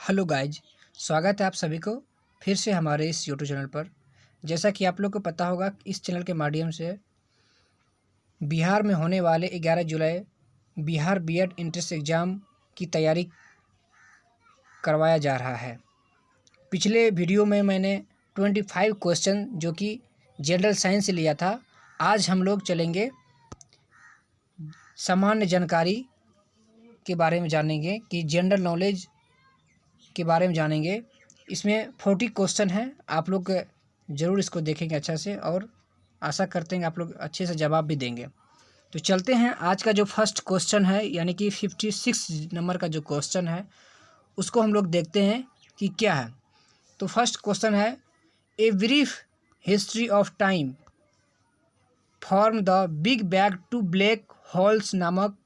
Hello guys, स्वागत है आप सभी को फिर से हमारे इस यूट्यूब चैनल पर। जैसा कि आप लोग को पता होगा, इस चैनल के माध्यम से बिहार में होने वाले 11 जुलाई बिहार बीएड एंट्रेंस एग्ज़ाम की तैयारी करवाया जा रहा है। पिछले वीडियो में मैंने 25 क्वेश्चन जो कि जनरल साइंस से लिया था। आज हम लोग चलेंगे सामान्य जानकारी के बारे में जानेंगे कि जनरल नॉलेज के बारे में जानेंगे। इसमें 40 क्वेश्चन हैं। आप लोग ज़रूर इसको देखेंगे अच्छा से, और आशा करते हैं आप लोग अच्छे से जवाब भी देंगे। तो चलते हैं। आज का जो फर्स्ट क्वेश्चन है, यानी कि 56 नंबर का जो क्वेश्चन है, उसको हम लोग देखते हैं कि क्या है। तो फर्स्ट क्वेश्चन है, a brief history of time from the big bang to black holes नामक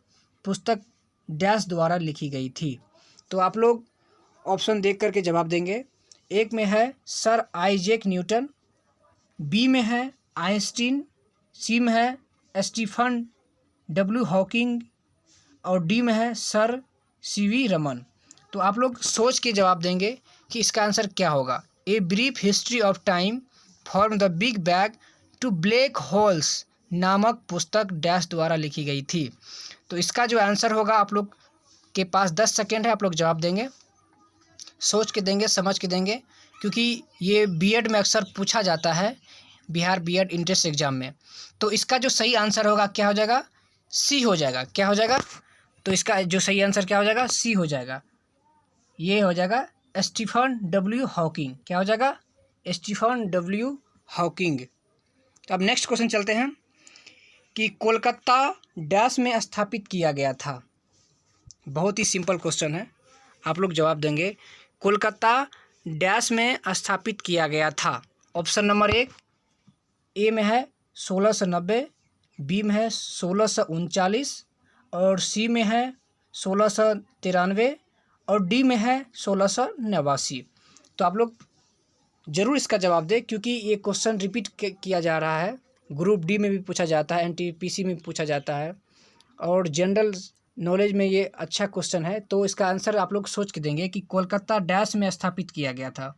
पुस्तक डैश द्वारा लिखी गई थी। तो आप लोग ऑप्शन देख करके जवाब देंगे। एक में है सर आइजैक न्यूटन, बी में है आइंस्टीन, सी में है स्टीफन डब्ल्यू हॉकिंग, और डी में है सर सीवी रमन। तो आप लोग सोच के जवाब देंगे कि इसका आंसर क्या होगा। A brief history of time from the big bang to black holes नामक पुस्तक डैश द्वारा लिखी गई थी। तो इसका जो आंसर होगा, आप लोग के पास 10 सेकेंड है, आप लोग जवाब देंगे। सोच के देंगे, समझ के देंगे, क्योंकि ये बीएड में अक्सर पूछा जाता है, बिहार बीएड एंट्रेंस एग्ज़ाम में। तो इसका जो सही आंसर होगा क्या हो जाएगा, सी हो जाएगा। क्या हो जाएगा? तो इसका जो सही आंसर क्या हो जाएगा, सी हो जाएगा। ये हो जाएगा स्टीफन डब्ल्यू हॉकिंग। क्या हो जाएगा? Stephen W Hawking. तो अब नेक्स्ट क्वेश्चन चलते हैं कि कोलकाता डैश में स्थापित किया गया था। बहुत ही सिंपल क्वेश्चन है, आप लोग जवाब देंगे। कोलकाता डैश में स्थापित किया गया था। ऑप्शन नंबर 1 ए में है 1690, बी में है 1639, और सी में है 1693, और डी में है 1689। तो आप लोग ज़रूर इसका जवाब दें, क्योंकि ये क्वेश्चन रिपीट किया जा रहा है। ग्रुप डी में भी पूछा जाता है, एनटीपीसी में भी पूछा जाता है, और जनरल नॉलेज में ये अच्छा क्वेश्चन है। तो इसका आंसर आप लोग सोच के देंगे कि कोलकाता डैश में स्थापित किया गया था।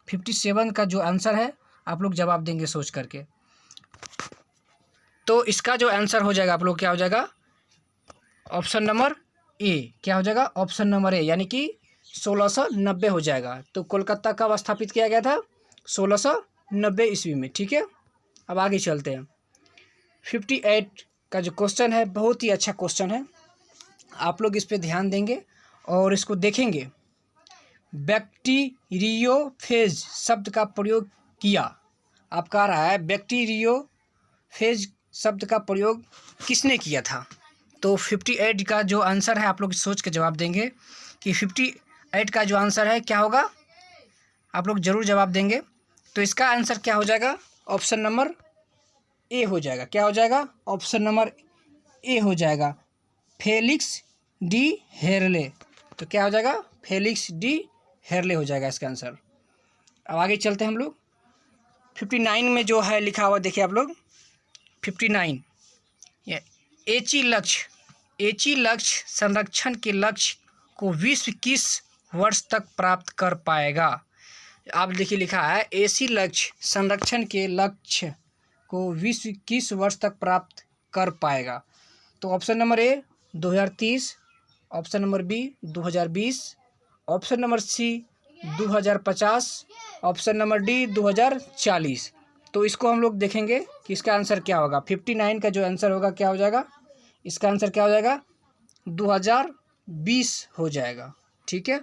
57 का जो आंसर है, आप लोग जवाब देंगे सोच करके। तो इसका जो आंसर हो जाएगा, आप लोग क्या हो जाएगा, ऑप्शन नंबर ए। क्या हो जाएगा? ऑप्शन नंबर ए, यानी कि 1690 हो जाएगा। तो कोलकाता कब स्थापित किया गया था? 1690 ईस्वी में। ठीक है, अब आगे चलते हैं। 58 का जो क्वेश्चन है, बहुत ही अच्छा क्वेश्चन है। आप लोग इस पे ध्यान देंगे और इसको देखेंगे। बैक्टीरियोफेज शब्द का प्रयोग किया। आप कह रहा है बैक्टीरियोफेज शब्द का प्रयोग किसने किया था? तो 58 का जो आंसर है, आप लोग सोच के जवाब देंगे कि 58 का जो आंसर है क्या होगा। आप लोग ज़रूर जवाब देंगे। तो इसका आंसर क्या हो जाएगा? ऑप्शन नंबर ए हो जाएगा। क्या हो जाएगा? ऑप्शन नंबर ए हो जाएगा, फेलिक्स डी हेरले। तो क्या हो जाएगा? फेलिक्स डी हेरले हो जाएगा इसका आंसर। अब आगे चलते हैं हम लोग। 59 में जो है लिखा हुआ, देखिए आप लोग। 59 एची लक्ष्य संरक्षण के लक्ष्य को विश्व किस वर्ष तक प्राप्त कर पाएगा? आप देखिए लिखा है, एसी लक्ष्य संरक्षण के लक्ष्य को विश्व किस वर्ष तक प्राप्त कर पाएगा? तो option number A 2030, option number B 2020, option number C 2050, option number D 2040। तो इसको हम लोग देखेंगे कि इसका आंसर क्या होगा। 59 का जो आंसर होगा क्या हो जाएगा? इसका आंसर क्या हो जाएगा? 2020 हो जाएगा। ठीक है,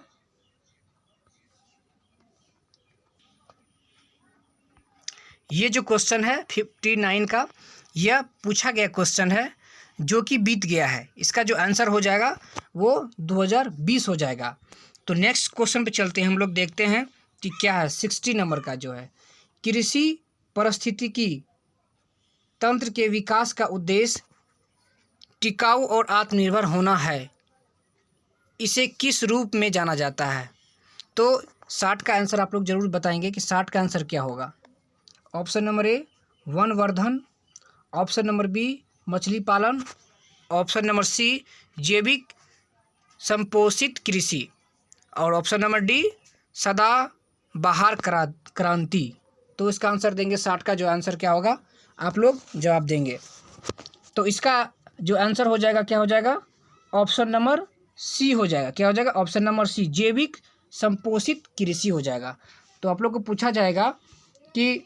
ये जो क्वेश्चन है 59 का, यह पूछा गया क्वेश्चन है जो कि बीत गया है। इसका जो आंसर हो जाएगा वो 2020 हो जाएगा। तो नेक्स्ट क्वेश्चन पे चलते हैं हम लोग, देखते हैं कि क्या है। 60 नंबर का जो है, कृषि पारिस्थितिकी तंत्र के विकास का उद्देश्य टिकाऊ और आत्मनिर्भर होना है। इसे किस रूप में जाना जाता है? तो 60 का आंसर आप लोग ज़रूर बताएंगे कि 60 का आंसर क्या होगा। ऑप्शन नंबर ए वनवर्धन, ऑप्शन नंबर बी मछली पालन, ऑप्शन नंबर सी जैविक संपोषित कृषि, और ऑप्शन नंबर डी सदाबहार क्रांति। तो इसका आंसर देंगे 60 का जो आंसर क्या होगा, आप लोग जवाब देंगे। तो इसका जो आंसर हो जाएगा क्या हो जाएगा, ऑप्शन नंबर सी हो जाएगा। क्या हो जाएगा, ऑप्शन नंबर सी, जैविक संपोषित कृषि हो जाएगा। तो आप लोग को पूछा जाएगा कि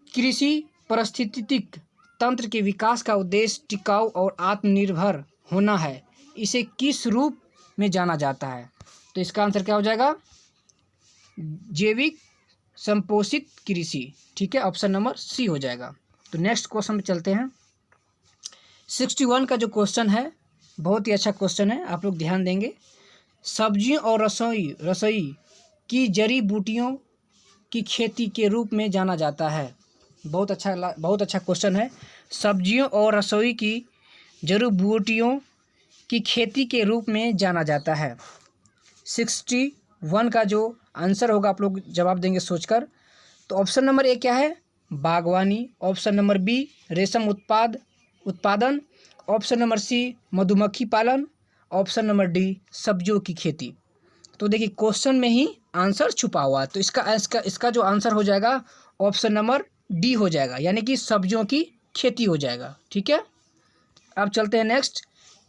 कृषि पारिस्थितिक तंत्र के विकास का उद्देश्य टिकाऊ और आत्मनिर्भर होना है, इसे किस रूप में जाना जाता है। तो इसका आंसर क्या हो जाएगा, जैविक संपोषित कृषि। ठीक है, ऑप्शन नंबर सी हो जाएगा। तो नेक्स्ट क्वेश्चन में चलते हैं। 61 का जो क्वेश्चन है बहुत ही अच्छा क्वेश्चन है, आप लोग ध्यान देंगे। सब्जियों और रसोई की जड़ी बूटियों की खेती के रूप में जाना जाता है। बहुत अच्छा क्वेश्चन है। सब्जियों और रसोई की जड़ी बूटियों की खेती के रूप में जाना जाता है। 61 का जो आंसर होगा आप लोग जवाब देंगे सोचकर। तो ऑप्शन नंबर ए क्या है, बागवानी। ऑप्शन नंबर बी, रेशम उत्पादन। ऑप्शन नंबर सी, मधुमक्खी पालन। ऑप्शन नंबर डी, सब्जियों की खेती। तो देखिए क्वेश्चन में ही आंसर छुपा हुआ है। तो इसका जो आंसर हो जाएगा ऑप्शन नंबर डी हो जाएगा, यानी कि सब्जियों की खेती हो जाएगा। ठीक है, अब चलते हैं नेक्स्ट।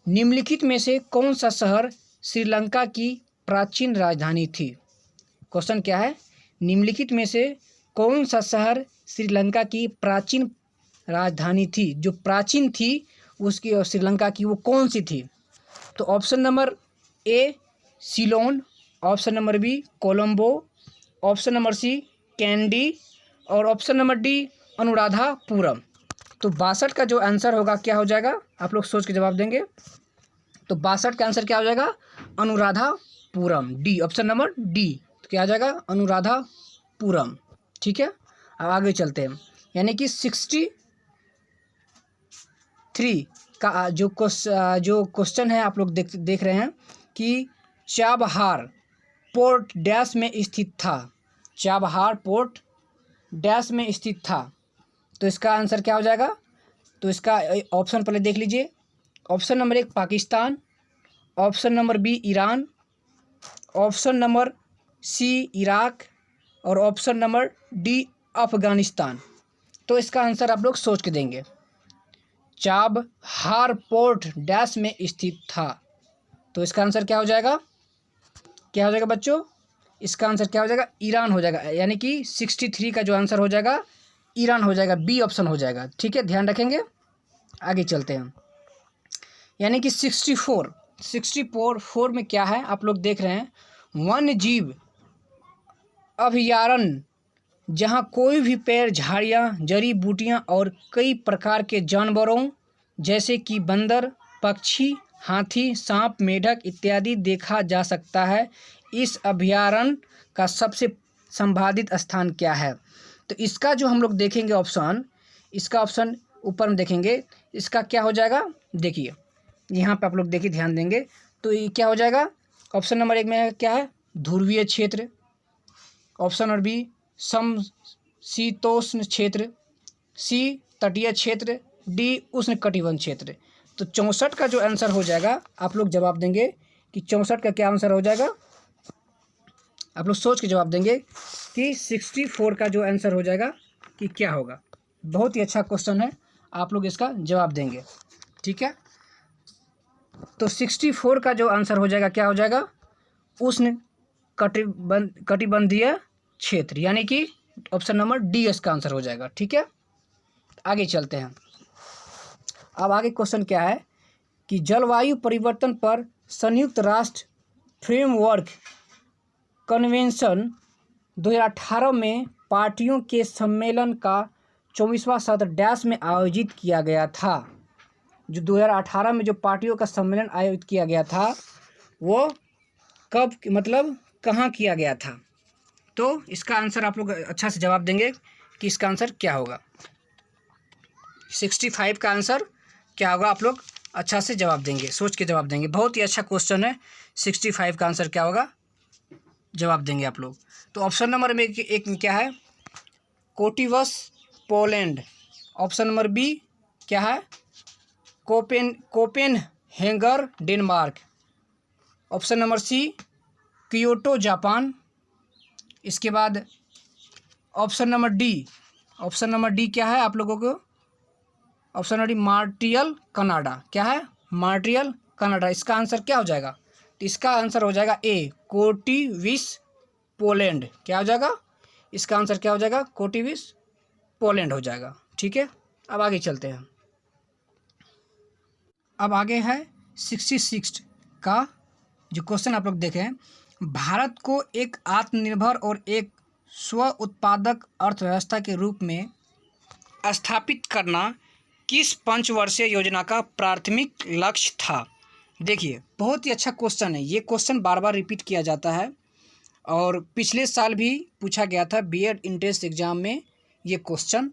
निम्नलिखित में से कौन सा शहर श्रीलंका की प्राचीन राजधानी थी। क्वेश्चन क्या है, निम्नलिखित में से कौन सा शहर श्रीलंका की प्राचीन राजधानी थी, जो प्राचीन थी उसकी और श्रीलंका की वो कौन सी थी। तो option number A Ceylon, option number B Colombo, option number C Kandy और ऑप्शन नंबर डी अनुराधापुरम। तो 62 का जो आंसर होगा क्या हो जाएगा, आप लोग सोच के जवाब देंगे। तो 62 का आंसर क्या हो जाएगा, Anuradhapuram, D, option number D. तो क्या आ जाएगा, अनुराधापुरम। ठीक है, अब आगे चलते हैं। यानी कि 63 का जो क्वेश्चन है आप लोग देख रहे हैं कि चाबहार पोर्ट डैश में स्थित था। चाबहार पोर्ट डैश में स्थित था। तो इसका आंसर क्या हो जाएगा, तो इसका ऑप्शन पहले देख लीजिए। Option number 1 Pakistan, option number B Iran, option number C Iraq और ऑप्शन नंबर डी अफगानिस्तान। तो इसका आंसर आप लोग सोच के देंगे। चाबहार पोर्ट डैश में स्थित था। तो इसका आंसर क्या हो जाएगा, क्या हो जाएगा बच्चों, इसका आंसर क्या हो जाएगा, ईरान हो जाएगा। यानी कि 63 का जो आंसर हो जाएगा ईरान हो जाएगा, बी ऑप्शन हो जाएगा। ठीक है, ध्यान रखेंगे। आगे चलते हैं। यानी कि 64 में क्या है आप लोग देख रहे हैं, वन्य जीव अभयारण्य, जहाँ कोई भी पेड़, झाड़ियाँ, जड़ी बूटियाँ और कई प्रकार के जानवरों जैसे कि बंदर, पक्षी, हाथी, सांप, मेढक इत्यादि देखा जा सकता है। इस अभयारण्य का सबसे संभावित स्थान क्या है। तो इसका जो हम लोग देखेंगे ऑप्शन, इसका ऑप्शन ऊपर में देखेंगे, इसका क्या हो जाएगा, देखिए यहाँ पे आप लोग देखिए ध्यान देंगे। तो ये क्या हो जाएगा, ऑप्शन नंबर 1 में क्या है, ध्रुवीय क्षेत्र। ऑप्शन नंबर बी समशीतोष्ण क्षेत्र, सी तटीय क्षेत्र, डी उष्णकटिबंध क्षेत्र। तो 64 का जो आंसर हो जाएगा आप लोग जवाब देंगे कि 64 का क्या आंसर हो जाएगा, आप लोग सोच के जवाब देंगे कि 64 का जो आंसर हो जाएगा कि क्या होगा। बहुत ही अच्छा क्वेश्चन है, आप लोग इसका जवाब देंगे। ठीक है, तो 64 का जो आंसर हो जाएगा क्या हो जाएगा, उष्ण कटिबंधीय क्षेत्र, यानी कि ऑप्शन नंबर डी इसका आंसर हो जाएगा। ठीक है, आगे चलते हैं। अब आगे क्वेश्चन क्या है कि जलवायु परिवर्तन पर संयुक्त राष्ट्र फ्रेमवर्क कन्वेंशन 2018 में पार्टियों के सम्मेलन का 24वां सत्र डैश में आयोजित किया गया था। जो 2018 में जो पार्टियों का सम्मेलन आयोजित किया गया था वो कब, मतलब कहाँ किया गया था। तो इसका आंसर आप लोग अच्छा से जवाब देंगे कि इसका आंसर क्या होगा। 65 का आंसर क्या होगा, आप लोग अच्छा से जवाब देंगे, सोच के जवाब देंगे। बहुत ही अच्छा क्वेश्चन है। 65 का आंसर क्या होगा, जवाब देंगे आप लोग। तो ऑप्शन नंबर में एक में क्या है, Katowice Poland. Option number B क्या है, Copenhagen Denmark. Option number C Kyoto Japan. इसके बाद ऑप्शन नंबर डी क्या है आप लोगों को? Option number D Montreal Canada. क्या है? Montreal Canada. इसका आंसर क्या हो जाएगा? तो इसका आंसर हो जाएगा ए, कोटिविस पोलैंड। क्या हो जाएगा? इसका आंसर क्या हो जाएगा? कोटिविस पोलैंड हो जाएगा। ठीक है, अब आगे चलते हैं। अब आगे है 66 का जो क्वेश्चन आप लोग देखें, भारत को एक आत्मनिर्भर और एक स्व उत्पादक अर्थव्यवस्था के रूप में स्थापित करना किस पंचवर्षीय योजना का प्राथमिक लक्ष्य था? देखिए, बहुत ही अच्छा क्वेश्चन है। ये क्वेश्चन बार बार रिपीट किया जाता है और पिछले साल भी पूछा गया था बीएड एंट्रेंस एग्ज़ाम में ये क्वेश्चन।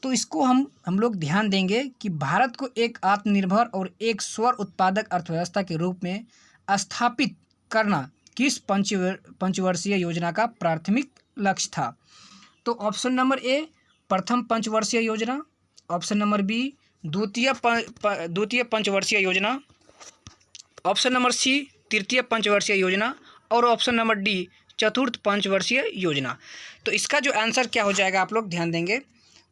तो इसको हम लोग ध्यान देंगे कि भारत को एक आत्मनिर्भर और एक स्व उत्पादक अर्थव्यवस्था के रूप में स्थापित करना किस पंचवर्षीय योजना का प्राथमिक लक्ष्य था? तो ऑप्शन नंबर ए प्रथम पंचवर्षीय योजना, ऑप्शन नंबर बी द्वितीय पंचवर्षीय योजना, ऑप्शन नंबर सी तृतीय पंचवर्षीय योजना और ऑप्शन नंबर डी चतुर्थ पंचवर्षीय योजना। तो इसका जो आंसर क्या हो जाएगा आप लोग ध्यान देंगे,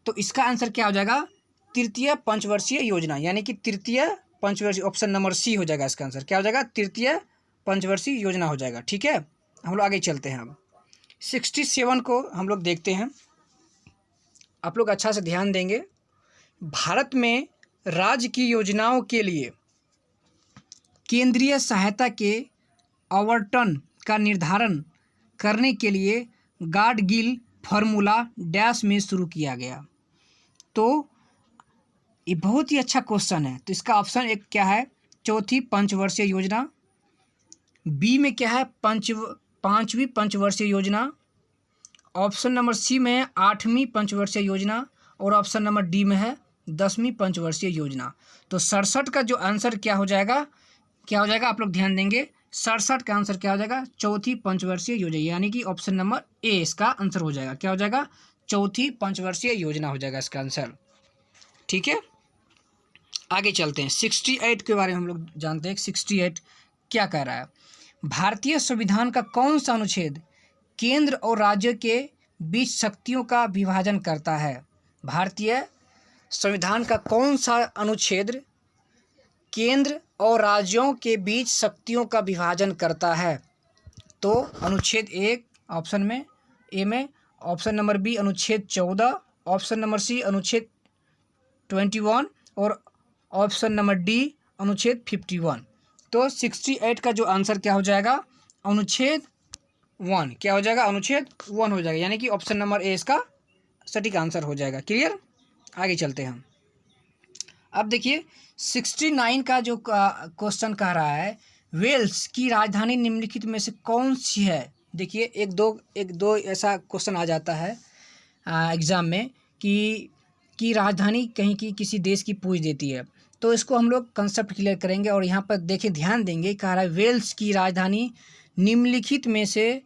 तो इसका आंसर क्या हो जाएगा? तृतीय पंचवर्षीय योजना, यानी कि तृतीय पंचवर्षीय, ऑप्शन नंबर सी हो जाएगा इसका आंसर। क्या हो जाएगा? तृतीय पंचवर्षीय योजना हो जाएगा। ठीक है, हम लोग आगे चलते हैं। अब 67 को हम लोग देखते हैं, आप लोग अच्छा से ध्यान देंगे। भारत में राज्य की योजनाओं के लिए केंद्रीय सहायता के आवंटन का निर्धारण करने के लिए गाडगिल फार्मूला डैश में शुरू किया गया। तो ये बहुत ही अच्छा क्वेश्चन है। तो इसका ऑप्शन एक क्या है? चौथी पंचवर्षीय योजना। बी में क्या है? पांचवी पंचवर्षीय योजना। ऑप्शन नंबर सी में है 8वीं पंचवर्षीय योजना और ऑप्शन नंबर डी में है 10वीं पंचवर्षीय योजना। तो 67 का जो आंसर क्या हो जाएगा? क्या हो जाएगा आप लोग ध्यान देंगे। 67 का आंसर क्या हो जाएगा? चौथी पंचवर्षीय योजना, यानी कि ऑप्शन नंबर ए इसका आंसर हो जाएगा। क्या हो जाएगा? चौथी पंचवर्षीय योजना हो जाएगा इसका आंसर। ठीक है, आगे चलते हैं। 68 के बारे में हम लोग जानते हैं। 68 क्या कह रहा है? भारतीय संविधान का कौन सा अनुच्छेद केंद्र और राज्य के बीच शक्तियों का विभाजन करता है? भारतीय संविधान का कौन सा अनुच्छेद केंद्र और राज्यों के बीच शक्तियों का विभाजन करता है? तो अनुच्छेद 1 ऑप्शन में ए में, ऑप्शन नंबर बी अनुच्छेद 14, ऑप्शन नंबर सी अनुच्छेद 21 और ऑप्शन नंबर डी अनुच्छेद 51। तो 68 का जो आंसर क्या हो जाएगा? अनुच्छेद 1। क्या हो जाएगा? अनुच्छेद 1 हो जाएगा, यानी कि ऑप्शन नंबर ए इसका सटीक आंसर हो जाएगा। क्लियर, आगे चलते हैं हम। अब देखिए 69 का जो क्वेश्चन कह रहा है, वेल्स की राजधानी निम्नलिखित में से कौन सी है? देखिए एक दो ऐसा क्वेश्चन आ जाता है एग्ज़ाम में कि राजधानी कहीं की किसी देश की पूछ देती है। तो इसको हम लोग कंसेप्ट क्लियर करेंगे और यहाँ पर देखिए ध्यान देंगे, कह रहा है वेल्स की राजधानी निम्नलिखित में से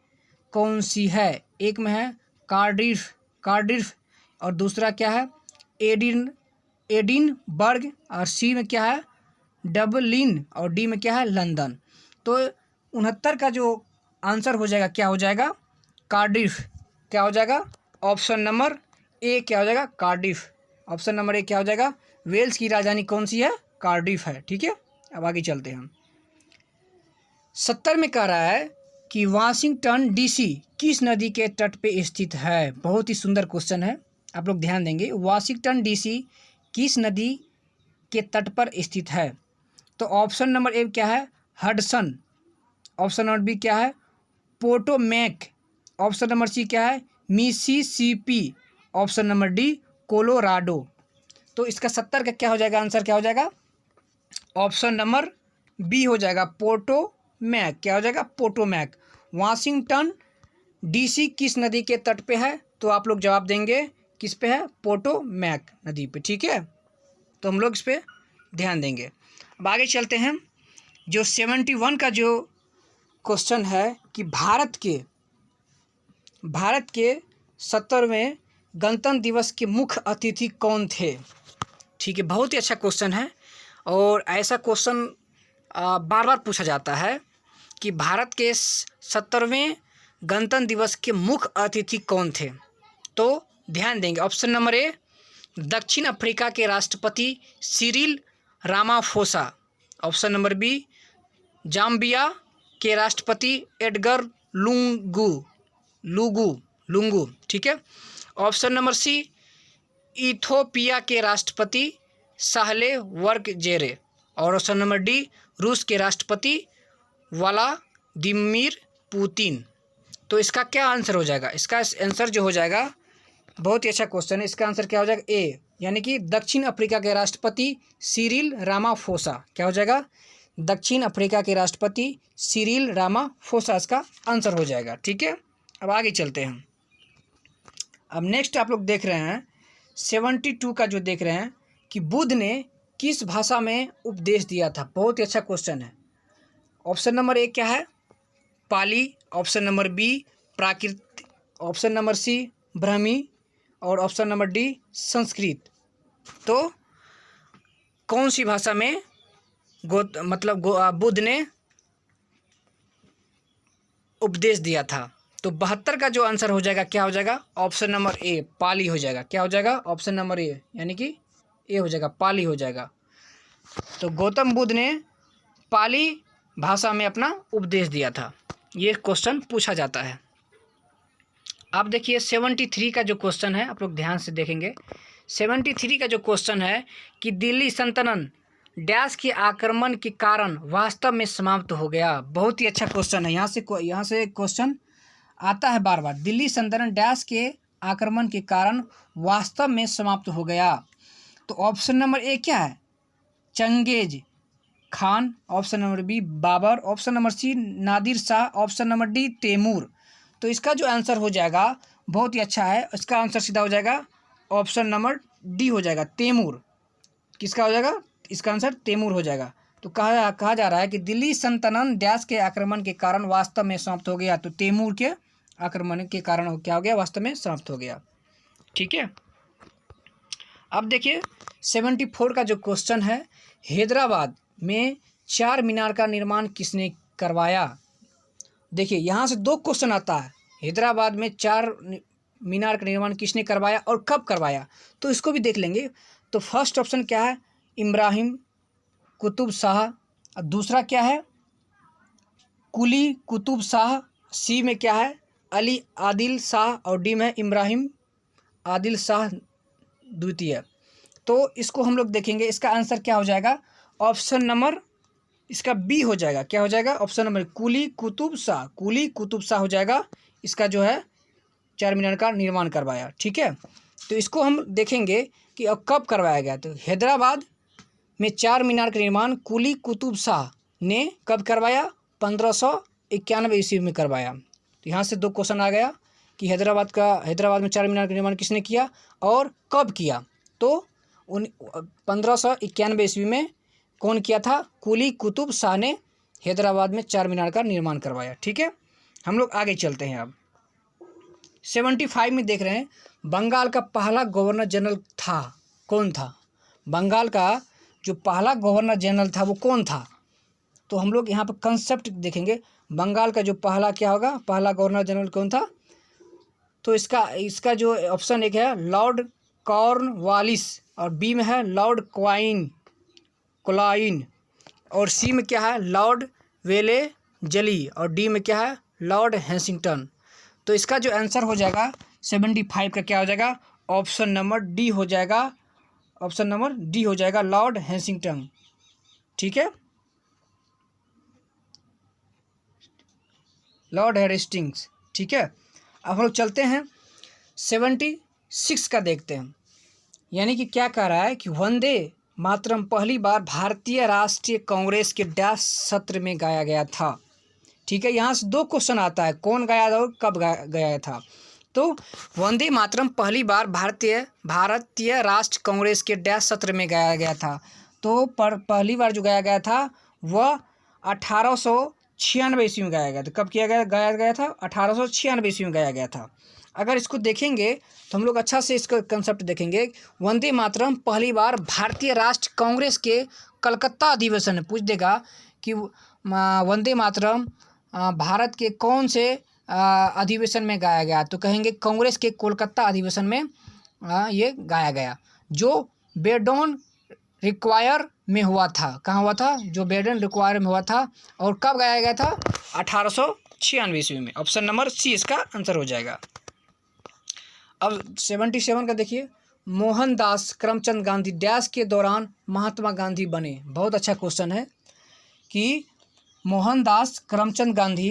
कौन सी है? एक में है कार्डिफ और दूसरा क्या है? एडिनबर्ग और सी में क्या है? डबलिन और डी में क्या है? लंदन। तो 69 का जो आंसर हो जाएगा क्या हो जाएगा? कार्डिफ। क्या हो जाएगा? ऑप्शन नंबर ए क्या हो जाएगा? कार्डिफ। ऑप्शन नंबर ए क्या हो जाएगा? वेल्स की राजधानी कौन सी है? कार्डिफ है। ठीक है, अब आगे चलते हैं हम। 70 में कह रहा है कि वाशिंगटन डीसी किस नदी के तट पे स्थित है? बहुत ही सुंदर क्वेश्चन है, आप लोग ध्यान देंगे। वाशिंगटन डीसी किस नदी के तट पर स्थित है? तो ऑप्शन नंबर ए क्या है? हडसन। ऑप्शन नंबर बी क्या है? पोटोमैक। ऑप्शन नंबर सी क्या है? Mississippi. Option number D Colorado. तो इसका 70 का क्या हो जाएगा? आंसर क्या हो जाएगा? ऑप्शन नंबर बी हो जाएगा, पोटोमैक। क्या हो जाएगा? पोटोमैक। वाशिंगटन डीसी किस नदी के तट पे है? तो आप लोग जवाब देंगे किस पे है? पोटोमैक नदी पे। ठीक है, तो हम लोग इस पर ध्यान देंगे। अब आगे चलते हैं। जो 71 का जो क्वेश्चन है कि भारत के 70वें गणतंत्र दिवस के मुख्य अतिथि कौन थे? ठीक है, बहुत ही अच्छा क्वेश्चन है और ऐसा क्वेश्चन बार बार पूछा जाता है कि भारत के 70वें गणतंत्र दिवस के मुख्य अतिथि कौन थे? तो ध्यान देंगे। ऑप्शन नंबर ए दक्षिण अफ्रीका के राष्ट्रपति Cyril Ramaphosa. Option number B Zambia के राष्ट्रपति एडगर लुंगू। ठीक है। ऑप्शन नंबर सी इथोपिया के राष्ट्रपति साहले वर्क जेरे। और ऑप्शन नंबर डी रूस के राष्ट्रपति व्लादिमीर पुतिन। तो इसका क्या आंसर हो जाएगा? इसका आंसर जो हो जाएगा, बहुत ही अच्छा क्वेश्चन है, इसका आंसर क्या हो जाएगा? ए, यानी कि दक्षिण अफ्रीका के राष्ट्रपति सिरिल रामाफोसा। क्या हो जाएगा? दक्षिण अफ्रीका के राष्ट्रपति सिरिल रामाफोसा इसका आंसर हो जाएगा। ठीक है। अब आगे चलते हैं। अब नेक्स्ट आप लोग देख रहे हैं 72 का जो देख रहे हैं कि बुद्ध ने किस भाषा में उपदेश दिया था? बहुत ही अच्छा क्वेश्चन है। ऑप्शन नंबर ए क्या है? Pali. Option number B Prakrit. Option number C Brahmi. और ऑप्शन नंबर डी संस्कृत। तो कौन सी भाषा में बुद्ध ने उपदेश दिया था? तो 72 का जो आंसर हो जाएगा क्या हो जाएगा? ऑप्शन नंबर ए पाली हो जाएगा। क्या हो जाएगा? ऑप्शन नंबर ए, यानी कि ए हो जाएगा, पाली हो जाएगा। तो गौतम बुद्ध ने पाली भाषा में अपना उपदेश दिया था। ये क्वेश्चन पूछा जाता है। आप देखिए 73 का जो क्वेश्चन है, आप लोग ध्यान से देखेंगे। 73 का जो क्वेश्चन है कि दिल्ली सल्तनत डैश के आक्रमण के कारण वास्तव में समाप्त हो गया। बहुत ही अच्छा क्वेश्चन है। यहाँ से क्वेश्चन आता है बार बार। दिल्ली सल्तनत डैश के आक्रमण के कारण वास्तव में समाप्त हो गया। तो ऑप्शन नंबर ए क्या है? चंगेज खान। Option number B Babur. Option number C नादिर शाह। ऑप्शन नंबर डी तैमूर। तो इसका जो आंसर हो जाएगा, बहुत ही अच्छा है, इसका आंसर सीधा हो जाएगा ऑप्शन नंबर डी हो जाएगा, तैमूर। किसका हो जाएगा? इसका आंसर तैमूर हो जाएगा। तो कहा जा रहा है कि दिल्ली सल्तनत डैश के आक्रमण के कारण वास्तव में समाप्त हो गया। तो तैमूर के आक्रमण के कारण क्या हो गया? वास्तव में समाप्त हो गया। ठीक है। अब देखिए 74 का जो क्वेश्चन है, हैदराबाद में 4 मीनार का निर्माण किसने करवाया? देखिए यहाँ से 2 क्वेश्चन आता है। हैदराबाद में 4 मीनार का निर्माण किसने करवाया और कब करवाया? तो इसको भी देख लेंगे। तो फर्स्ट ऑप्शन क्या है? इब्राहिम कुतुब शाह। दूसरा क्या है? कुली कुतुब शाह। सी में क्या है? अली आदिल शाह। और डी में इब्राहिम आदिल शाह द्वितीय। तो इसको हम लोग देखेंगे। इसका आंसर क्या हो जाएगा? ऑप्शन नंबर इसका बी हो जाएगा। क्या हो जाएगा? ऑप्शन नंबर कुली कुतुब शाह। कुली कुतुब शाह हो जाएगा। इसका जो है 4 मीनार का निर्माण करवाया। ठीक है। तो इसको हम देखेंगे कि अब कब करवाया गया। तो हैदराबाद में 4 मीनार का निर्माण कुली कुतुब शाह ने कब करवाया? 1591 ईस्वी में करवाया। तो यहाँ से 2 क्वेश्चन आ गया कि हैदराबाद में 4 मीनार का निर्माण किसने किया और कब किया। तो 1591 ईस्वी में कौन किया था? कुली कुतुब शाह ने हैदराबाद में 4 मीनार का निर्माण करवाया। ठीक है। हम लोग आगे चलते हैं। अब 75 में देख रहे हैं, बंगाल का पहला गवर्नर जनरल था कौन था? बंगाल का जो पहला गवर्नर जनरल था वो कौन था? तो हम लोग यहाँ पर कंसेप्ट देखेंगे। बंगाल का जो पहला क्या होगा? पहला गवर्नर जनरल कौन था? तो इसका जो ऑप्शन एक है लॉर्ड कॉर्नवालिस। और बी में है लॉर्ड क्लाइन। और सी में क्या है? Lord Wellesley. और डी में क्या है? लॉर्ड हैसिंगटन। तो इसका जो आंसर हो जाएगा 75 का क्या हो जाएगा? ऑप्शन नंबर डी हो जाएगा। ऑप्शन नंबर डी हो जाएगा लॉर्ड हैसिंगटन। ठीक है। Lord Hastings. ठीक है। अब हम लोग चलते हैं 76 का देखते हैं। यानी कि क्या कह रहा है कि वंदे मातरम पहली बार भारतीय राष्ट्रीय कांग्रेस के डैश सत्र में गाया गया था। ठीक है। यहाँ से 2 क्वेश्चन आता है, कौन गाया था और कब गाया था। तो वंदे मातरम पहली बार भारतीय राष्ट्रीय कांग्रेस के डैश सत्र में गाया गया था। तो पहली बार जो गाया गया था वह 1896 ईस्वी में गाया गया था। कब गाया गया था? 1896 ईस्वी में गाया गया था। अगर इसको देखेंगे तो हम लोग अच्छा से इसका कंसेप्ट देखेंगे। वंदे मातरम पहली बार भारतीय राष्ट्रीय कांग्रेस के कलकत्ता अधिवेशन में पूछ देगा कि वंदे मातरम भारत के कौन से अधिवेशन में गाया गया? तो कहेंगे कांग्रेस के कोलकाता अधिवेशन में ये गाया गया, जो बेडन रिक्वायर में हुआ था। कहाँ हुआ था? जो बेडन रिक्वायर में हुआ था। और कब गाया गया था? 1896 ईस्वी में। ऑप्शन नंबर सी इसका आंसर हो जाएगा। अब 77 का देखिए, मोहनदास करमचंद गांधी डैश के दौरान महात्मा गांधी बने। बहुत अच्छा क्वेश्चन है कि मोहनदास करमचंद गांधी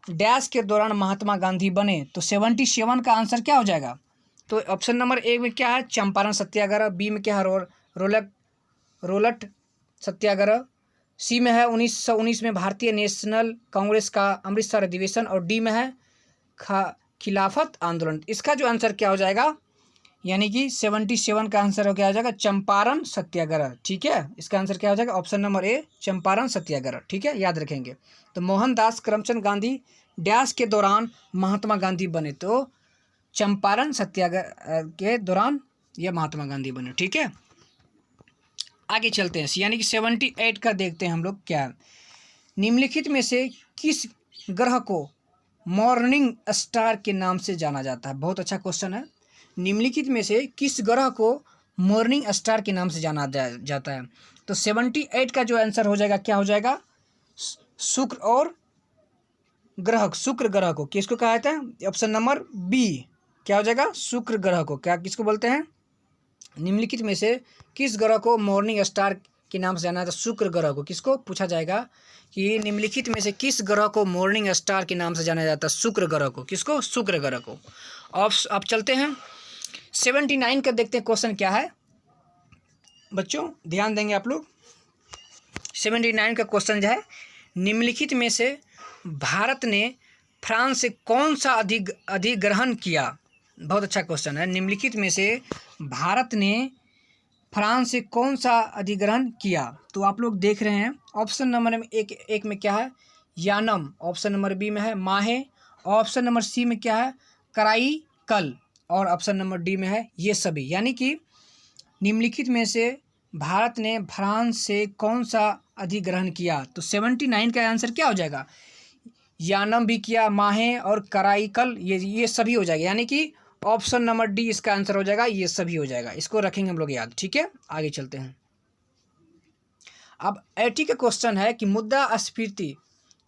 डैश के दौरान महात्मा गांधी बने। तो 77 का आंसर क्या हो जाएगा? तो ऑप्शन नंबर ए में क्या है? चंपारण सत्याग्रह। बी में क्या है? रोलट सत्याग्रह। सी में है 1919 में भारतीय नेशनल कांग्रेस का अमृतसर अधिवेशन। और डी में है खिलाफत आंदोलन। इसका जो आंसर क्या हो जाएगा, यानी कि 77 का आंसर क्या हो जाएगा? चंपारण सत्याग्रह। ठीक है, इसका आंसर क्या हो जाएगा? ऑप्शन नंबर ए चंपारण सत्याग्रह। ठीक है, याद रखेंगे। तो मोहनदास करमचंद गांधी डैश के दौरान महात्मा गांधी बने, तो चंपारण सत्याग्रह के दौरान यह महात्मा गांधी बने। ठीक है, आगे चलते हैं, यानी कि 78 का देखते हैं हम लोग क्या। निम्नलिखित में से किस ग्रह को मॉर्निंग स्टार के नाम से जाना जाता है? बहुत अच्छा क्वेश्चन है। निम्नलिखित में से किस ग्रह को मॉर्निंग स्टार के नाम से जाना जाता है? तो 78 का जो आंसर हो जाएगा, क्या हो जाएगा? शुक्र और ग्रह, शुक्र ग्रह को किसको कहा जाता है? ऑप्शन नंबर बी क्या हो जाएगा? शुक्र ग्रह को क्या किसको बोलते हैं? निम्नलिखित में से किस ग्रह को मॉर्निंग स्टार के नाम से जाना जाता है? शुक्र ग्रह को। किसको पूछा जाएगा कि निम्नलिखित में से किस ग्रह को मॉर्निंग स्टार के नाम से जाना जाता है? शुक्र ग्रह को। किसको? शुक्र ग्रह को। अब चलते हैं 79 का देखते हैं क्वेश्चन क्या है। बच्चों ध्यान देंगे आप लोग। 79 का क्वेश्चन जो है, निम्नलिखित में से भारत ने फ्रांस से कौन सा अधिग्रहण किया? बहुत अच्छा क्वेश्चन है। निम्नलिखित में से भारत ने फ्रांस से कौन सा अधिग्रहण किया? तो आप लोग देख रहे हैं, ऑप्शन नंबर में एक में क्या है? यानम। ऑप्शन नंबर बी में है माहे। ऑप्शन नंबर सी में क्या है? कराईकल। और ऑप्शन नंबर डी में है ये सभी। यानी कि निम्नलिखित में से भारत ने फ्रांस से कौन सा अधिग्रहण किया? तो 79 का आंसर क्या हो जाएगा? यानम भी किया, माहे और कराईकल, ये सभी हो जाएगा। यानी कि ऑप्शन नंबर डी इसका आंसर हो जाएगा, ये सभी हो जाएगा। इसको रखेंगे हम लोग याद। ठीक है, आगे चलते हैं। अब 80 का क्वेश्चन है कि मुद्रास्फीति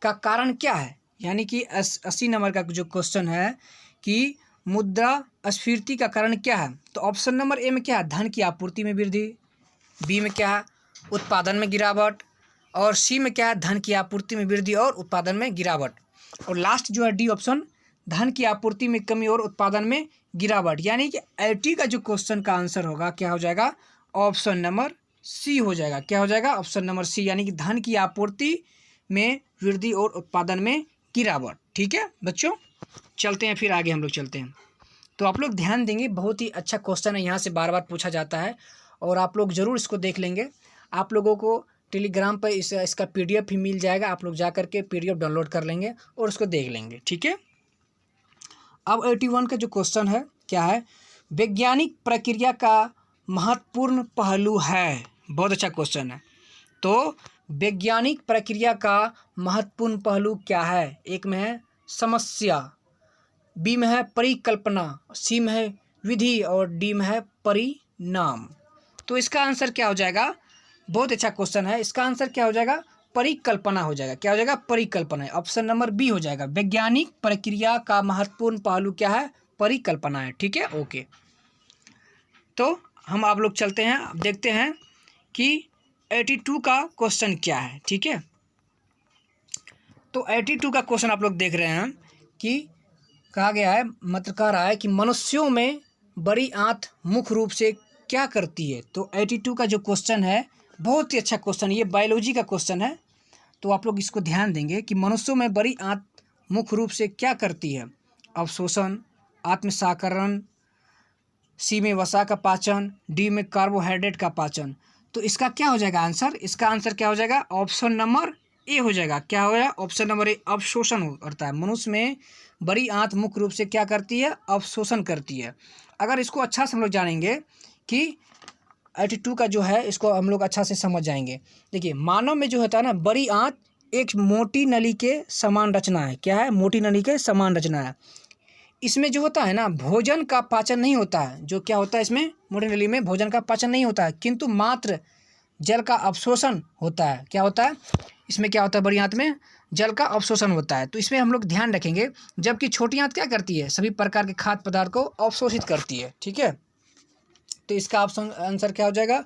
का कारण क्या है? यानी कि 80 नंबर का जो क्वेश्चन है कि मुद्रास्फीति का कारण क्या है? तो ऑप्शन नंबर ए में क्या है? धन की आपूर्ति में वृद्धि। बी में क्या है? उत्पादन में गिरावट। और सी में क्या है? धन की आपूर्ति में वृद्धि और उत्पादन में गिरावट। और लास्ट जो है डी ऑप्शन, धन की आपूर्ति में कमी और उत्पादन में गिरावट। यानी कि 80 का जो क्वेश्चन का आंसर होगा क्या हो जाएगा? ऑप्शन नंबर सी हो जाएगा। क्या हो जाएगा? ऑप्शन नंबर सी, यानी कि धन की आपूर्ति में वृद्धि और उत्पादन में गिरावट। ठीक है बच्चों, चलते हैं फिर आगे हम लोग चलते हैं। तो आप लोग ध्यान देंगे, बहुत ही अच्छा क्वेश्चन है, यहाँ से बार बार पूछा जाता है और आप लोग ज़रूर इसको देख लेंगे। आप लोगों को टेलीग्राम पर इसका PDF भी मिल जाएगा, आप लोग जा करके PDF डाउनलोड कर लेंगे और उसको देख लेंगे। ठीक है, अब 81 का जो क्वेश्चन है क्या है? वैज्ञानिक प्रक्रिया का महत्वपूर्ण पहलू है। बहुत अच्छा क्वेश्चन है। तो वैज्ञानिक प्रक्रिया का महत्वपूर्ण पहलू क्या है? एक में है समस्या, बी में है परिकल्पना, सी में है विधि और डी में है परिणाम। तो इसका आंसर क्या हो जाएगा? बहुत अच्छा क्वेश्चन है। इसका आंसर क्या हो जाएगा? परिकल्पना हो जाएगा। क्या हो जाएगा? परिकल्पना है। ऑप्शन नंबर बी हो जाएगा। वैज्ञानिक प्रक्रिया का महत्वपूर्ण पहलू क्या है? परिकल्पना है। ठीक है, ओके। तो हम आप लोग चलते हैं, अब देखते हैं कि 82 का क्वेश्चन क्या है। ठीक है, तो 82 का क्वेश्चन आप लोग देख रहे हैं कि कहा गया है, मतलब कह रहा है कि मनुष्यों में बड़ी आंत मुख्य रूप से क्या करती है? तो 82 का जो क्वेश्चन है बहुत ही अच्छा क्वेश्चन है, ये बायोलॉजी का क्वेश्चन है। तो आप लोग इसको ध्यान देंगे कि मनुष्यों में बड़ी आंत मुख्य रूप से क्या करती है? अवशोषण, आत्मसाकरण, सी में वसा का पाचन, डी में कार्बोहाइड्रेट का पाचन। तो इसका क्या हो जाएगा आंसर? इसका आंसर क्या हो जाएगा? ऑप्शन नंबर ए हो जाएगा। क्या हो जाएगा? ऑप्शन नंबर ए, अवशोषण करता है। मनुष्य में बड़ी आंत मुख्य रूप से क्या करती है? अवशोषण करती है। अगर इसको अच्छा से हम लोग जानेंगे कि 82 का जो है, इसको हम लोग अच्छा से समझ जाएंगे। देखिए, मानव में जो होता है ना, बड़ी आंत एक मोटी नली के समान रचना है। क्या है? मोटी नली के समान रचना है। इसमें जो होता है ना, भोजन का पाचन नहीं होता है। जो क्या होता है इसमें, मोटी नली में भोजन का पाचन नहीं होता है, किंतु मात्र जल का अवशोषण होता है। क्या होता है इसमें? क्या होता है? बड़ी आंत में जल का अवशोषण होता है। तो इसमें हम लोग ध्यान रखेंगे, जबकि छोटी आंत क्या करती है? सभी प्रकार के खाद्य पदार्थ को अवशोषित करती है। ठीक है, तो इसका ऑप्शन आंसर क्या हो जाएगा?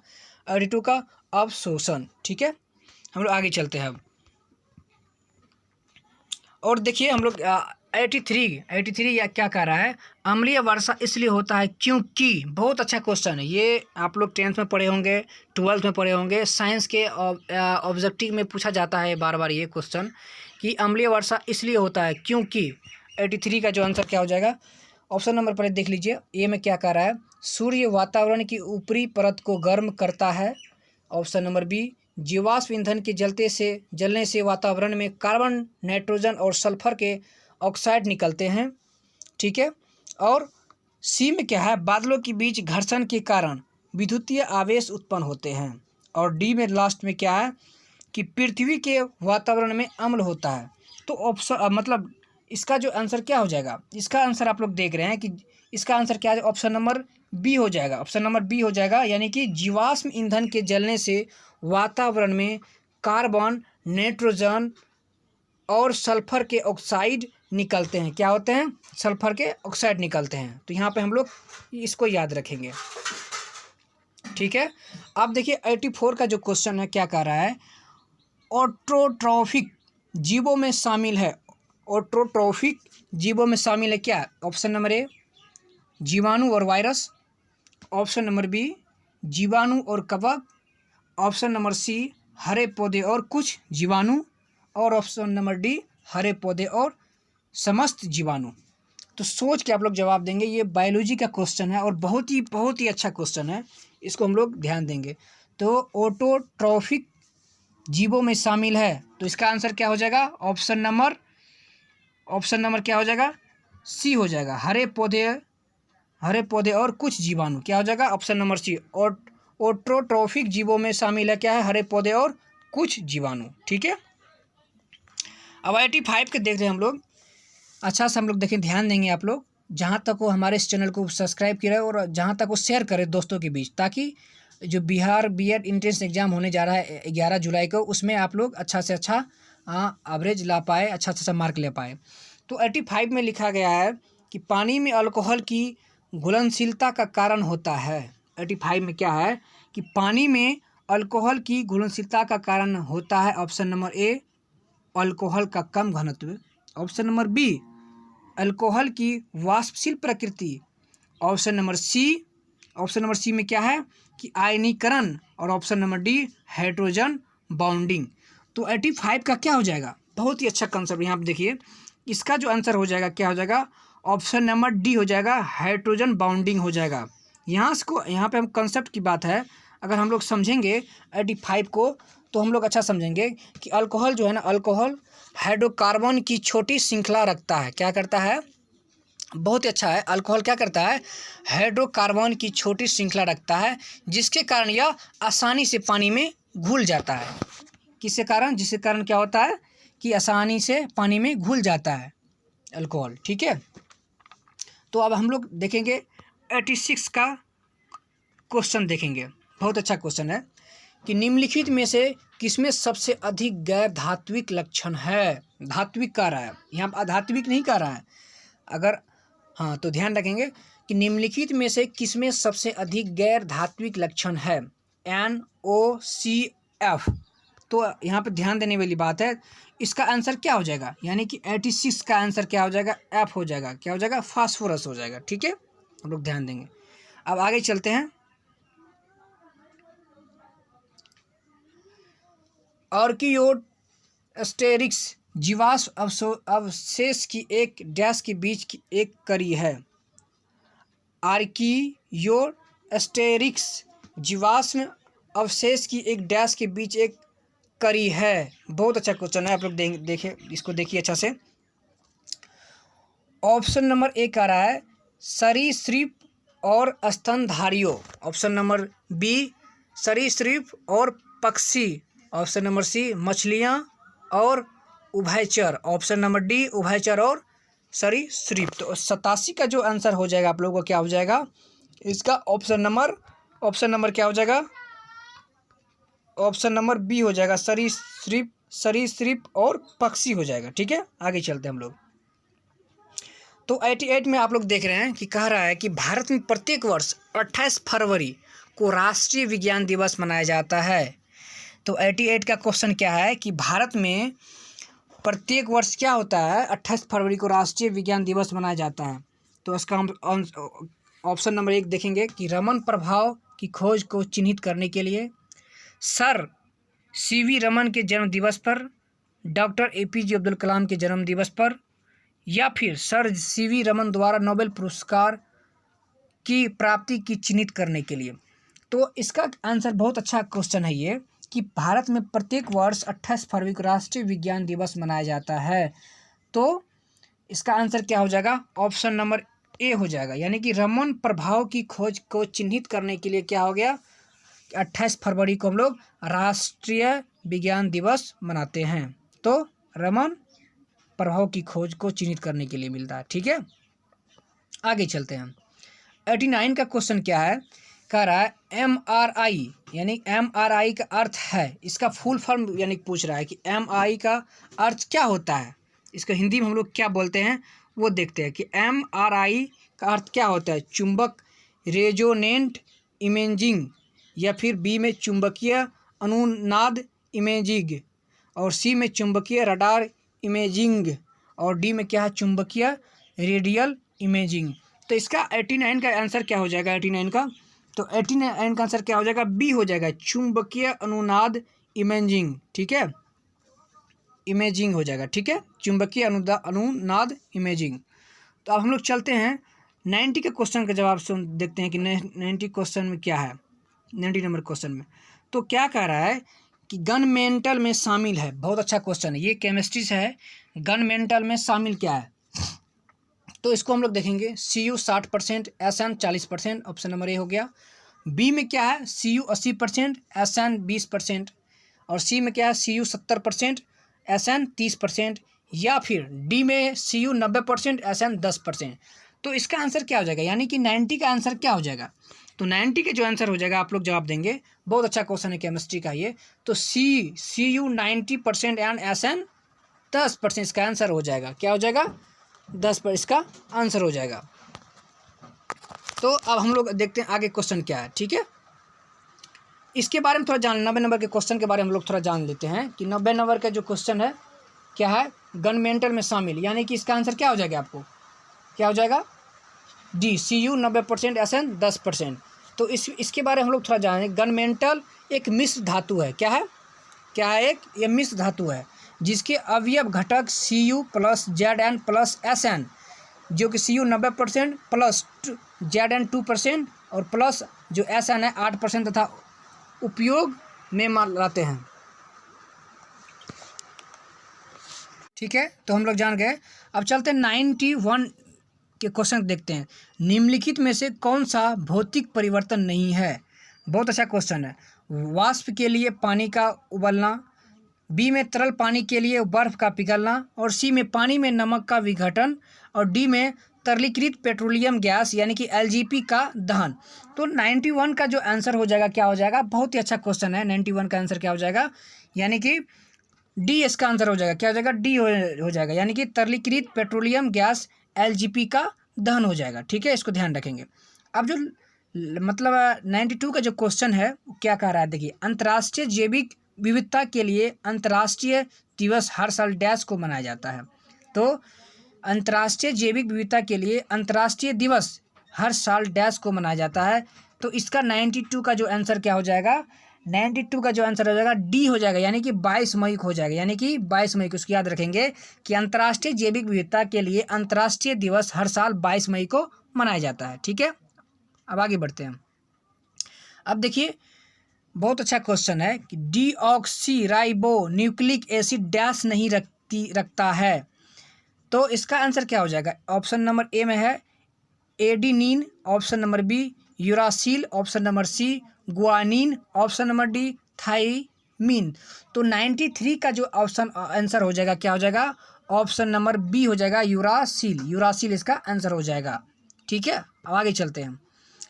82 का अवशोषण। ठीक है, हम लोग आगे चलते हैं अब। और देखिए हम लोग 83 या क्या कह रहा है? अम्लीय वर्षा इसलिए होता है क्योंकि, बहुत अच्छा क्वेश्चन है ये। आप लोग 10th में पढ़े होंगे, 12th में पढ़े होंगे, साइंस के ऑब्जेक्टिव में पूछा जाता है बार बार ये क्वेश्चन कि अम्लीय वर्षा इसलिए होता है क्योंकि। 83 का जो आंसर क्या हो जाएगा? ऑप्शन नंबर पर देख लीजिए, ए में क्या कह रहा है? सूर्य वातावरण की ऊपरी परत को गर्म करता है। ऑप्शन नंबर बी, जीवाश्म ईंधन के जलने से वातावरण में कार्बन, नाइट्रोजन और सल्फर के ऑक्साइड निकलते हैं। ठीक है, और सी में क्या है? बादलों के बीच घर्षण के कारण विद्युतीय आवेश उत्पन्न होते हैं। और डी में लास्ट में क्या है कि पृथ्वी के वातावरण में अम्ल होता है। तो ऑप्शन मतलब इसका जो आंसर क्या हो जाएगा? इसका आंसर आप लोग देख रहे हैं कि इसका आंसर क्या है? ऑप्शन नंबर बी हो जाएगा। ऑप्शन नंबर बी हो जाएगा, यानी कि जीवाश्म ईंधन के जलने से वातावरण में कार्बन, नाइट्रोजन और सल्फर के ऑक्साइड निकलते हैं। क्या होते हैं? सल्फर के ऑक्साइड निकलते हैं। तो यहाँ पे हम लोग इसको याद रखेंगे। ठीक है, अब देखिए 84 का जो क्वेश्चन है क्या कह रहा है? ऑटोट्रॉफिक जीवों में शामिल है। ऑटोट्रॉफिक जीवों में शामिल है क्या? ऑप्शन नंबर ए, जीवाणु और वायरस। ऑप्शन नंबर बी, जीवाणु और कवक। ऑप्शन नंबर सी, हरे पौधे और कुछ जीवाणु। और ऑप्शन नंबर डी, हरे पौधे और समस्त जीवाणु। तो सोच के आप लोग जवाब देंगे। ये बायोलॉजी का क्वेश्चन है और बहुत ही अच्छा क्वेश्चन है, इसको हम लोग ध्यान देंगे। तो ऑटोट्रॉफिक जीवों में शामिल है, तो इसका आंसर क्या हो जाएगा? ऑप्शन नंबर क्या हो जाएगा? सी हो जाएगा, हरे पौधे और कुछ जीवाणु। क्या हो जाएगा? ऑप्शन नंबर सी, ऑटोट्रॉफिक जीवों में शामिल है क्या है? हरे पौधे और कुछ जीवाणु। ठीक है, अब 85 के देख रहे हैं हम लोग। अच्छा से हम लोग देखें, ध्यान देंगे आप लोग। जहाँ तक वो हमारे इस चैनल को सब्सक्राइब किया है और जहाँ तक वो शेयर करें दोस्तों के बीच, ताकि जो बिहार बीएड एंट्रेंस एग्जाम होने जा रहा है 11 जुलाई को, उसमें आप लोग अच्छा से अच्छा एवरेज ला पाए, अच्छा से अच्छा मार्क ले पाए। तो 85 में लिखा गया है कि पानी में अल्कोहल की घुलनशीलता का कारण होता है। 85 में क्या है कि पानी में अल्कोहल की घुलनशीलता का कारण होता है। ऑप्शन नंबर ए, अल्कोहल का कम घनत्व। ऑप्शन नंबर बी, अल्कोहल की वाष्पशील प्रकृति। ऑप्शन नंबर सी में क्या है कि आयनीकरण। और option number D, hydrogen bonding. तो 85 का क्या हो जाएगा? बहुत ही अच्छा कंसेप्ट। यहाँ पे देखिए, इसका जो आंसर हो जाएगा क्या हो जाएगा? ऑप्शन नंबर डी हो जाएगा, हाइड्रोजन बॉन्डिंग हो जाएगा। यहाँ पे हम कंसेप्ट की बात है, अगर हम लोग समझेंगे 85 को, तो हम लोग अच्छा समझेंगे कि अल्कोहल जो है ना, अल्कोहल हाइड्रोकार्बन की छोटी श्रृंखला रखता है। क्या करता है? बहुत ही अच्छा है। अल्कोहल क्या करता है? हाइड्रोकार्बन की छोटी श्रृंखला रखता है, जिसके कारण यह आसानी से पानी में घुल जाता है। जिसके कारण क्या होता है कि आसानी से पानी में घुल जाता है अल्कोहल। ठीक है, तो अब हम लोग देखेंगे 86 का क्वेश्चन देखेंगे। बहुत अच्छा क्वेश्चन है कि निम्नलिखित में से किसमें सबसे अधिक गैर धात्विक लक्षण है? धात्विक कह रहा है, यहाँ पर अधात्विक नहीं कह रहा है। अगर हाँ, तो ध्यान रखेंगे कि निम्नलिखित में से किसमें सबसे अधिक गैर धात्विक लक्षण है? NOCF। तो यहाँ पे ध्यान देने वाली बात है, इसका आंसर क्या हो जाएगा? यानी कि 86 का आंसर क्या हो जाएगा? F हो जाएगा। क्या हो जाएगा? फास्फोरस हो जाएगा। ठीक है, हम लोग ध्यान देंगे। अब आगे चलते हैं। आर्कियोस्टेरिक्स जीवाश्म अवशेष की एक डैश के बीच की एक कड़ी है। आर्कियोस्टेरिक्स जीवाश्म अवशेष की एक डैश के बीच एक कड़ी है। बहुत अच्छा क्वेश्चन है, आप लोग देखें, इसको देखिए अच्छा से। ऑप्शन नंबर ए कह रहा है सरीसृप और स्तनधारियों। ऑप्शन नंबर बी, सरीसृप और पक्षी। ऑप्शन नंबर सी, मछलियाँ और उभयचर। ऑप्शन नंबर डी उभयचर और सरीसृप। तो 87 का जो आंसर हो जाएगा आप लोगों को क्या हो जाएगा इसका ऑप्शन नंबर क्या हो जाएगा, ऑप्शन नंबर बी हो जाएगा, सरीसृप और पक्षी हो जाएगा। ठीक है, आगे चलते हैं हम लोग। तो 88 में आप लोग देख रहे हैं कि कह रहा है कि भारत में प्रत्येक वर्ष 28 फरवरी को राष्ट्रीय विज्ञान दिवस मनाया जाता है। तो 88 का क्वेश्चन क्या है कि भारत में प्रत्येक वर्ष क्या होता है, 28 फरवरी को राष्ट्रीय विज्ञान दिवस मनाया जाता है। तो इसका हम ऑप्शन नंबर 1 देखेंगे कि रमन प्रभाव की खोज को चिन्हित करने के लिए, सर सीवी रमन के जन्म दिवस पर, डॉक्टर एपीजे अब्दुल कलाम के जन्म दिवस पर, या फिर सर सीवी रमन द्वारा नोबेल पुरस्कार की प्राप्ति की चिन्हित करने के लिए। तो इसका आंसर बहुत अच्छा क्वेश्चन है ये कि भारत में प्रत्येक वर्ष 28 फरवरी को राष्ट्रीय विज्ञान दिवस मनाया जाता है। तो इसका आंसर क्या हो जाएगा, ऑप्शन नंबर ए हो जाएगा, यानी कि रमन प्रभाव की खोज को चिन्हित करने के लिए क्या हो गया, 28 फरवरी को हम लोग राष्ट्रीय विज्ञान दिवस मनाते हैं। तो रमन प्रभाव की खोज को चिन्हित करने के लिए मिलता है। ठीक है, आगे चलते हैं। 89 का क्वेश्चन क्या है, कह रहा है MRI, यानी MRI का अर्थ है, इसका फुल फॉर्म यानी पूछ रहा है कि MRI का अर्थ क्या होता है, इसको हिंदी में हम लोग क्या बोलते हैं वो देखते हैं कि MRI का अर्थ क्या होता है, चुंबक रेजोनेंट इमेजिंग, या फिर बी में चुंबकीय अनुनाद इमेजिंग, और सी में चुंबकीय रडार इमेजिंग, और डी में क्या है चुंबकीय रेडियल इमेजिंग। तो इसका 89 का आंसर क्या हो जाएगा, 89 का, तो 89 का आंसर क्या हो जाएगा, बी हो जाएगा, चुंबकीय अनुनाद इमेजिंग। ठीक है, इमेजिंग हो जाएगा। ठीक है, चुंबकीय अनुनाद इमेजिंग। तो अब हम लोग चलते हैं 90 के क्वेश्चन का जवाब सुन देखते हैं कि 90 क्वेश्चन में क्या है। 90 नंबर क्वेश्चन में तो क्या कह रहा है कि गन मेंटल में शामिल है, बहुत अच्छा क्वेश्चन है ये, केमिस्ट्री से है, गन मेंटल में शामिल क्या है। तो इसको हम लोग देखेंगे, Cu 60%, Sn 40%, ऑप्शन नंबर ए हो गया। बी में क्या है, Cu 80%, Sn 20%, और सी में क्या है Cu 70%, Sn 30%, या फिर डी में Cu 90%, Sn 10%। तो इसका आंसर क्या हो जाएगा, यानी कि 90 का आंसर क्या हो जाएगा, तो 90 के जो आंसर हो जाएगा आप लोग जवाब देंगे, बहुत अच्छा क्वेश्चन है केमिस्ट्री का ये। तो Cu 90% एंड Sn 10%, इसका आंसर हो जाएगा, क्या हो जाएगा 10 पर इसका आंसर हो जाएगा। तो अब हम लोग देखते हैं आगे क्वेश्चन क्या है। ठीक है, इसके बारे में थोड़ा जान, 90 नंबर के क्वेश्चन के बारे में हम लोग थोड़ा जान लेते हैं कि 90 नंबर का जो क्वेश्चन है क्या है, गन मेंटल में शामिल, यानी कि इसका आंसर क्या हो जाएगा, आपको क्या हो जाएगा, डी Cu 90%, Sn 10%। तो इसके बारे में हम लोग थोड़ा जानेंगे। गन मेंटल एक मिश्र धातु है, क्या है, क्या है, एक ये मिश्र धातु है जिसके अवयव घटक Cu plus Zn plus Sn, जो कि Cu 90% प्लस Zn 2% और प्लस जो Sn है 8% तथा उपयोग में लाते हैं। ठीक है, तो हम लोग जान गए। अब चलते हैं 91 के क्वेश्चन देखते हैं। निम्नलिखित में से कौन सा भौतिक परिवर्तन नहीं है, बहुत अच्छा क्वेश्चन है। वाष्प के लिए पानी का उबलना, बी में तरल पानी के लिए बर्फ का पिघलना, और सी में पानी में नमक का विघटन, और डी में तरलीकृत पेट्रोलियम गैस यानी कि LGP का दहन। तो 91 का जो आंसर हो जाएगा क्या हो जाएगा, बहुत ही अच्छा क्वेश्चन है। 91 का आंसर क्या हो जाएगा, यानी कि डी इसका आंसर हो जाएगा, क्या हो जाएगा, डी हो जाएगा, यानी कि तरलीकृत पेट्रोलियम गैस LGP का दहन हो जाएगा। ठीक है, इसको ध्यान रखेंगे। अब जो मतलब 92 का जो क्वेश्चन है क्या कह रहा है, देखिए, अंतर्राष्ट्रीय जैविक विविधता के लिए अंतर्राष्ट्रीय दिवस हर साल डैश को मनाया जाता है। तो अंतर्राष्ट्रीय जैविक विविधता के लिए अंतर्राष्ट्रीय दिवस हर साल डैश को मनाया जाता है। तो इसका 92 का जो आंसर क्या हो जाएगा, 92 का जो आंसर हो जाएगा डी हो जाएगा, यानी कि 22 मई को हो जाएगा, यानी कि 22 मई को। उसको याद रखेंगे कि अंतर्राष्ट्रीय जैविक विविधता के लिए अंतर्राष्ट्रीय दिवस हर साल 22 मई को मनाया जाता है। ठीक है, अब आगे बढ़ते हैं। अब देखिए, बहुत अच्छा क्वेश्चन है कि डीऑक्सी न्यूक्लिक एसिड डैश नहीं रखता है। तो इसका आंसर क्या हो जाएगा, ऑप्शन नंबर ए में है adenine, option number B uracil, option number C guanine, option number D मीन। तो 93 का जो ऑप्शन आंसर हो जाएगा, क्या हो जाएगा, ऑप्शन नंबर बी हो जाएगा, यूरासिल। यूरासिल इसका आंसर हो जाएगा। ठीक है, अब आगे चलते हैं।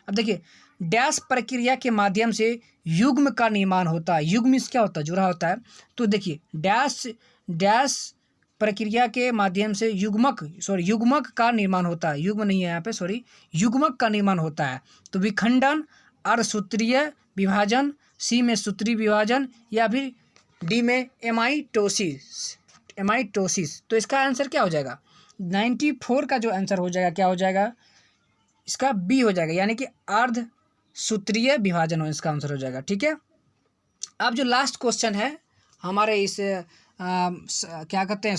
अब देखिए, डैश प्रक्रिया के माध्यम से युग्म का निर्माण होता है। युग्म मीन्स क्या होता है, जुड़ा होता है। तो देखिए, डैश प्रक्रिया के माध्यम से युग्मक का निर्माण होता है। युग्म नहीं है यहाँ पे, सॉरी, युग्मक का निर्माण होता है। तो विखंडन, अर्धसूत्रीय विभाजन, सी में सूत्रीय विभाजन, या फिर डी में एमाइटोसिस। तो इसका आंसर क्या हो जाएगा, 94 का जो आंसर हो जाएगा, क्या हो जाएगा, इसका बी हो जाएगा, यानी कि अर्धसूत्रीय विभाजन हो इसका आंसर हो जाएगा। ठीक है, अब जो लास्ट क्वेश्चन है हमारे इस क्या कहते हैं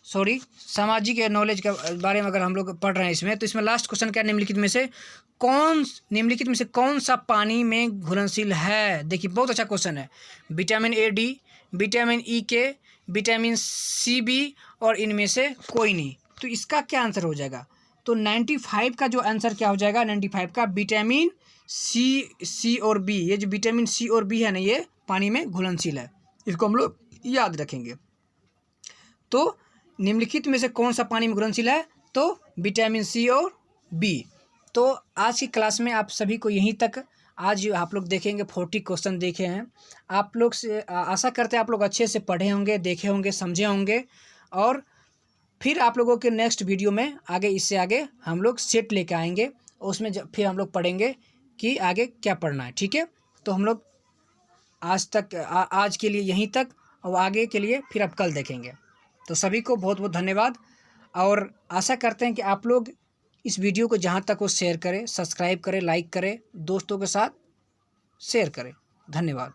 सामाजिक नॉलेज के बारे में अगर हम लोग पढ़ रहे हैं इसमें, तो इसमें लास्ट क्वेश्चन क्या, निम्नलिखित में से कौन सा पानी में घुलनशील है। देखिए, बहुत अच्छा क्वेश्चन है। Vitamin A D, vitamin E के, विटामिन सी बी, और इनमें से कोई नहीं। तो इसका क्या आंसर हो जाएगा, तो 95 का जो आंसर क्या हो जाएगा, 95 का विटामिन सी और बी। ये जो विटामिन सी और बी है ना, ये पानी में घुलनशील है, इसको हम लोग याद रखेंगे। तो निम्नलिखित में से कौन सा पानी में घुलनशील है, तो विटामिन सी और बी। तो आज की क्लास में आप सभी को यहीं तक, आज आप लोग देखेंगे 40 क्वेश्चन देखे हैं। आप लोग से आशा करते हैं आप लोग अच्छे से पढ़े होंगे, देखे होंगे, समझे होंगे, और फिर आप लोगों के नेक्स्ट वीडियो में आगे, इससे आगे हम लोग सेट लेके आएंगे, उसमें फिर हम लोग पढ़ेंगे कि आगे क्या पढ़ना है। ठीक है, तो हम लोग आज के लिए यहीं तक, और आगे के लिए फिर अब कल देखेंगे। तो सभी को बहुत बहुत धन्यवाद, और आशा करते हैं कि आप लोग इस वीडियो को जहाँ तक हो शेयर करें, सब्सक्राइब करें, लाइक करें, दोस्तों के साथ शेयर करें। धन्यवाद।